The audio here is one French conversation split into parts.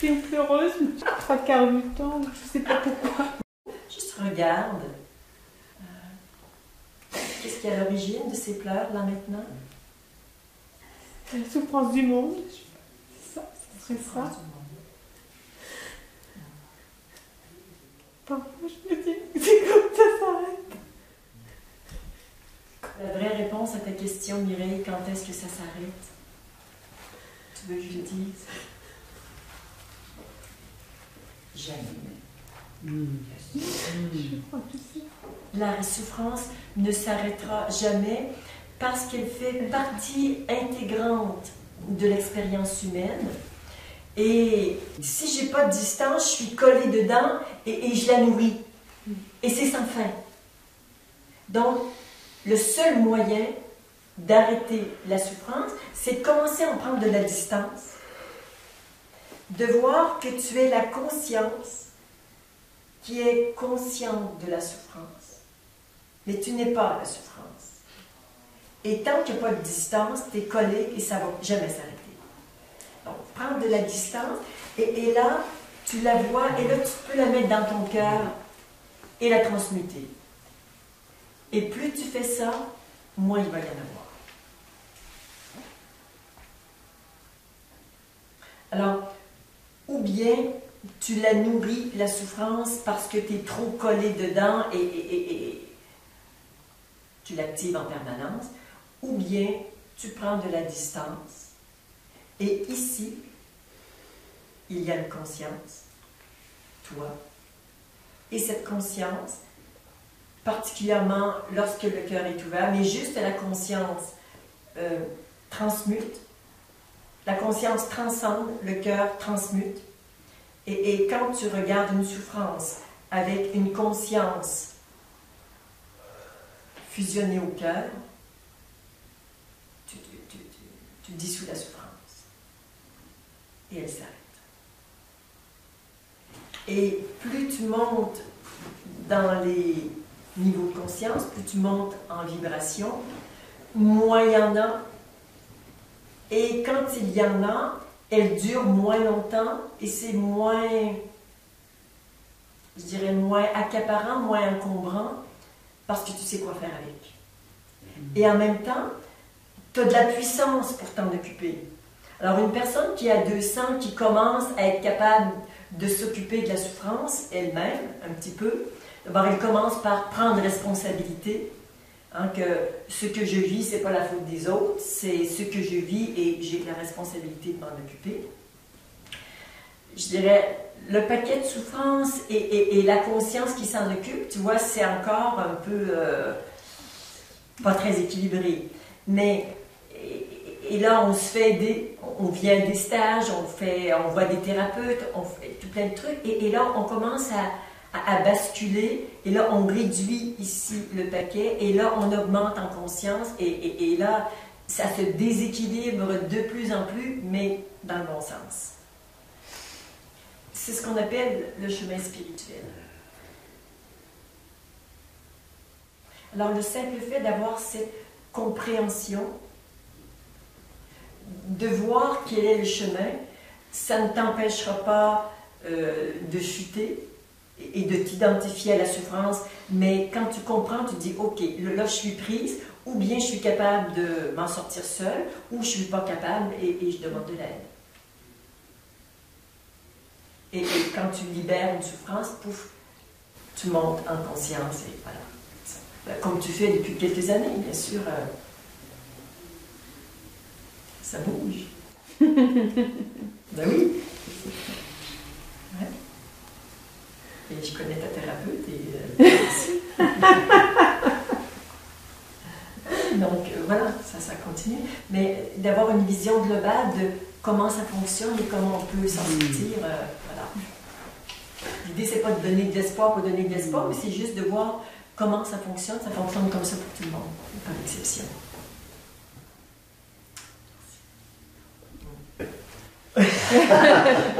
triste et ou pleureuse, mais trois quarts du temps, je sais pas pourquoi. Juste regarde. Qu'est-ce qui est à l'origine de ces pleurs, là, maintenant? La souffrance du monde, ça serait ça. Parfois, je me dis, c'est comme ça s'arrête. La vraie réponse à ta question, Mireille, quand est-ce que ça s'arrête? Tu veux que je le dise? Jamais. Je crois que c'est. La souffrance ne s'arrêtera jamais parce qu'elle fait partie intégrante de l'expérience humaine. Et si j'ai pas de distance, je suis collée dedans et je la nourris. Et c'est sans fin. Donc, le seul moyen d'arrêter la souffrance, c'est de commencer à en prendre de la distance. De voir que tu es la conscience qui est consciente de la souffrance. Mais tu n'es pas la souffrance. Et tant qu'il n'y a pas de distance, tu es collé et ça ne va jamais s'arrêter. Donc, prendre de la distance, et là, tu la vois, et là, tu peux la mettre dans ton cœur et la transmuter. Et plus tu fais ça, moins il va y en avoir. Alors, ou bien tu la nourris, la souffrance, parce que tu es trop collé dedans et tu l'actives en permanence, ou bien tu prends de la distance. Et ici, il y a une conscience, toi. Et cette conscience, particulièrement lorsque le cœur est ouvert, mais juste la conscience transmute, la conscience transcende, le cœur transmute. Et quand tu regardes une souffrance avec une conscience fusionnée au cœur, tu dissous la souffrance. Et elle s'arrête. Et plus tu montes dans les niveaux de conscience, plus tu montes en vibration, moins il y en a. Et quand il y en a, elle dure moins longtemps et c'est moins, je dirais, moins accaparant, moins encombrant, parce que tu sais quoi faire avec. Et en même temps, tu as de la puissance pour t'en occuper. Alors, une personne qui a 200, qui commence à être capable de s'occuper de la souffrance elle-même, un petit peu, d'abord, elle commence par prendre responsabilité, hein, que ce que je vis, ce n'est pas la faute des autres, c'est ce que je vis et j'ai la responsabilité de m'en occuper. Je dirais, le paquet de souffrance et la conscience qui s'en occupe, tu vois, c'est encore un peu pas très équilibré. Mais et là, on se fait aider, on vient des stages, on voit des thérapeutes, on fait tout plein de trucs. Et là, on commence à basculer. Et là, on réduit ici le paquet. Et là, on augmente en conscience. Et là, ça se déséquilibre de plus en plus, mais dans le bon sens. C'est ce qu'on appelle le chemin spirituel. Alors, le simple fait d'avoir cette compréhension, de voir quel est le chemin, ça ne t'empêchera pas de chuter et de t'identifier à la souffrance, mais quand tu comprends, tu dis, ok, là je suis prise, ou bien je suis capable de m'en sortir seule, ou je ne suis pas capable et je demande de l'aide. Et quand tu libères une souffrance, pouf, tu montes en conscience et voilà. Comme tu fais depuis quelques années, bien sûr. Ça bouge. Ben oui. Ouais. Et je connais ta thérapeute et donc voilà, ça continue. Mais d'avoir une vision globale de comment ça fonctionne et comment on peut s'en sortir, voilà. L'idée, c'est pas de donner de l'espoir pour donner de l'espoir, mais c'est juste de voir comment ça fonctionne comme ça pour tout le monde, par exception.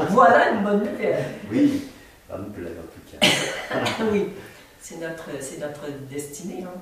Voilà une bonne nouvelle. Oui, ça me plaît en tout cas. Oui, c'est notre destinée. Hein.